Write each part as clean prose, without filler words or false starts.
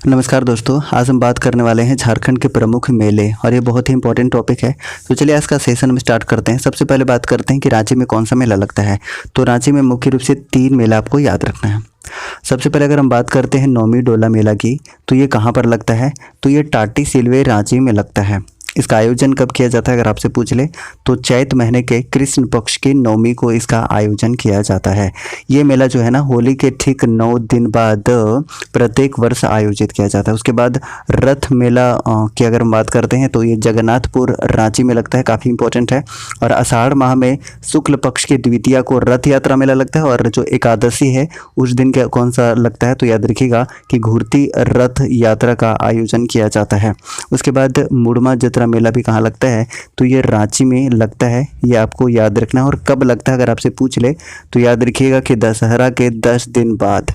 नमस्कार दोस्तों, आज हम बात करने वाले हैं झारखंड के प्रमुख मेले और ये बहुत ही इंपॉर्टेंट टॉपिक है। तो चलिए आज का सेशन में स्टार्ट करते हैं। सबसे पहले बात करते हैं कि रांची में कौन सा मेला लगता है। तो रांची में मुख्य रूप से 3 मेला आपको याद रखना है। सबसे पहले अगर हम बात करते हैं नौमी डोला मेला की, तो ये कहाँ पर लगता है? तो ये टाटी सिलवे रांची में लगता है। इसका आयोजन कब किया जाता है अगर आपसे पूछ ले तो चैत महीने के कृष्ण पक्ष की नवमी को इसका आयोजन किया जाता है। ये मेला जो है ना होली के ठीक 9 दिन बाद प्रत्येक वर्ष आयोजित किया जाता है। उसके बाद रथ मेला की अगर हम बात करते हैं तो ये जगन्नाथपुर रांची में लगता है, काफ़ी इंपॉर्टेंट है। और आषाढ़ माह में शुक्ल पक्ष की द्वितीया को रथ यात्रा मेला लगता है और जो एकादशी है उस दिन क्या कौन सा लगता है? तो याद रखिएगा कि घूर्ती रथ यात्रा का आयोजन किया जाता है। उसके बाद मुड़मा जत्रा मेला भी कहाँ लगता है? तो ये रांची में लगता है। ये आपको याद रखना है। और कब लगता है अगर आपसे पूछ ले तो याद रखिएगा कि दशहरा के 10 दिन बाद।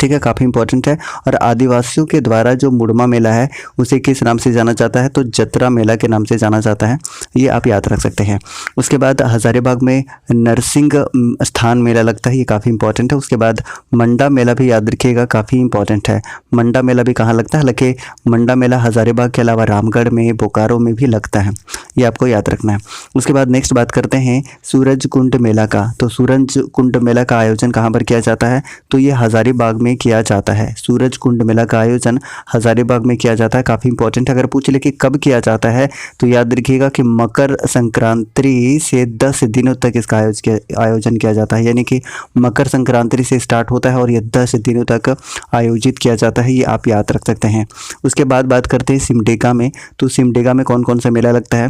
ठीक है, काफ़ी इंपॉर्टेंट है। और आदिवासियों के द्वारा जो मुड़मा मेला है उसे किस नाम से जाना जाता है? तो जतरा मेला के नाम से जाना जाता है। ये आप याद रख सकते हैं। उसके बाद हजारीबाग में नरसिंह स्थान मेला लगता है, ये काफ़ी इंपॉर्टेंट है। उसके बाद मंडा मेला भी याद रखिएगा, काफ़ी इंपॉर्टेंट है। मंडा मेला भी कहाँ लगता है? हालांकि मंडा मेला हजारीबाग के अलावा रामगढ़ में, बोकारो में भी लगता है। ये आपको याद रखना है। उसके बाद नेक्स्ट बात करते हैं सूरज कुंड मेला का। तो सूरज कुंड मेला का आयोजन कहाँ पर किया जाता है? तो ये हजारीबाग में किया जाता है। सूरज कुंड मेला का आयोजन हजारीबाग में किया जाता है, काफ़ी इंपॉर्टेंट है। अगर पूछ ले कि कब किया जाता है तो याद रखिएगा कि मकर संक्रांति से 10 दिनों तक इसका आयोजन किया जाता है। यानी कि मकर संक्रांति से स्टार्ट होता है और ये 10 दिनों तक आयोजित किया जाता है। ये आप याद रख सकते हैं। उसके बाद बात करते हैं सिमडेगा में। तो सिमडेगा में कौन कौन सा मेला लगता है?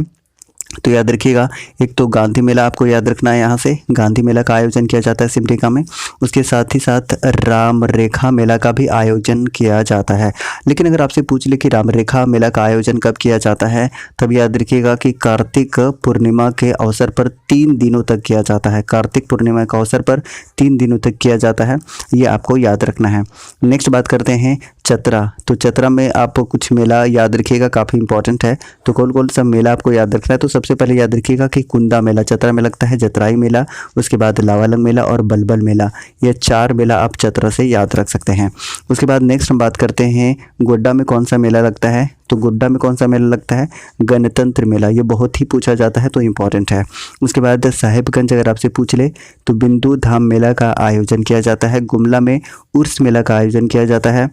तो याद रखिएगा, एक तो गांधी मेला आपको याद रखना है। यहाँ से गांधी मेला का आयोजन किया जाता है सिमडेगा में। उसके साथ ही साथ राम रेखा मेला का भी आयोजन किया जाता है। लेकिन अगर आपसे पूछ ले कि राम रेखा मेला का आयोजन कब किया जाता है, तब याद रखिएगा कि कार्तिक पूर्णिमा के अवसर पर 3 दिनों तक किया जाता है। कार्तिक पूर्णिमा के अवसर पर 3 दिनों तक किया जाता है। ये आपको याद रखना है। नेक्स्ट बात करते हैं चतरा। तो चतरा में आप कुछ मेला याद रखिएगा, काफ़ी इंपॉर्टेंट है। तो कौन कौन सा मेला आपको याद रखना है? तो सबसे पहले याद रखिएगा कि कुंदा मेला चतरा में लगता है, जतराई मेला, उसके बाद लावालंग मेला और बलबल मेला। ये 4 मेला आप चतरा से याद रख सकते हैं। उसके बाद नेक्स्ट हम बात करते हैं गोड्डा में कौन सा मेला लगता है। तो गोड्डा में कौन सा मेला लगता है? गणतंत्र मेला। ये बहुत ही पूछा जाता है तो इंपॉर्टेंट है। उसके बाद साहिबगंज अगर आपसे पूछ ले तो बिंदु धाम मेला का आयोजन किया जाता है। गुमला में उर्स मेला का आयोजन किया जाता है।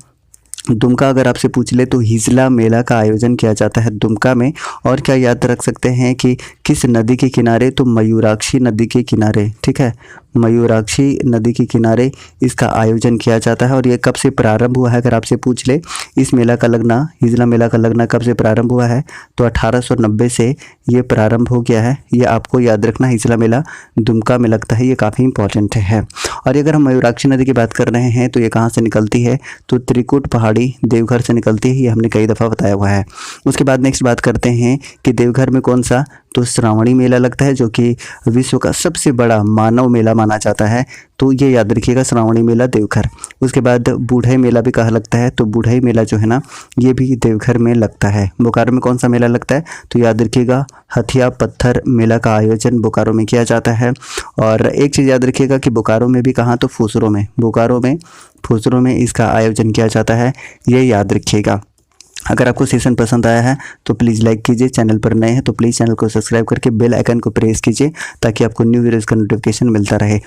दुमका अगर आपसे पूछ ले तो हिजला मेला का आयोजन किया जाता है दुमका में। और क्या याद रख सकते हैं कि किस नदी के किनारे? तो मयूराक्षी नदी के किनारे। ठीक है, मयूराक्षी नदी के किनारे इसका आयोजन किया जाता है। और ये कब से प्रारंभ हुआ है अगर आपसे पूछ ले? इस मेला का लगना, हिजला मेला का लगना कब से प्रारंभ हुआ है? तो 1890 से ये प्रारंभ हो गया है। ये आपको याद रखना, हिजला मेला दुमका में लगता है। ये काफ़ी इंपॉर्टेंट है। और अगर हम मयूराक्षी नदी की बात कर रहे हैं तो ये कहाँ से निकलती है? तो त्रिकुट पहाड़ी देवघर से निकलती है। ये हमने कई दफ़ा बताया हुआ है। उसके बाद नेक्स्ट बात करते हैं कि देवघर में कौन सा? तो श्रावणी मेला लगता है, जो कि विश्व का सबसे बड़ा मानव मेला माना जाता है। तो ये याद रखिएगा, श्रावणी मेला देवघर। उसके बाद बूढ़ई मेला भी कहाँ लगता है? तो बूढ़ई मेला जो है ना ये भी देवघर में लगता है। बोकारो में कौन सा मेला लगता है? तो याद रखिएगा, हथिया पत्थर मेला का आयोजन बोकारो में किया जाता है। और एक चीज़ याद रखिएगा कि बोकारो में भी कहाँ? तो फुसरो में, बोकारो में फुसरो में इसका आयोजन किया जाता है। ये याद रखिएगा। अगर आपको सेशन पसंद आया है तो प्लीज़ लाइक कीजिए। चैनल पर नए हैं तो प्लीज़ चैनल को सब्सक्राइब करके बेल आइकन को प्रेस कीजिए ताकि आपको न्यू वीडियोज़ का नोटिफिकेशन मिलता रहे।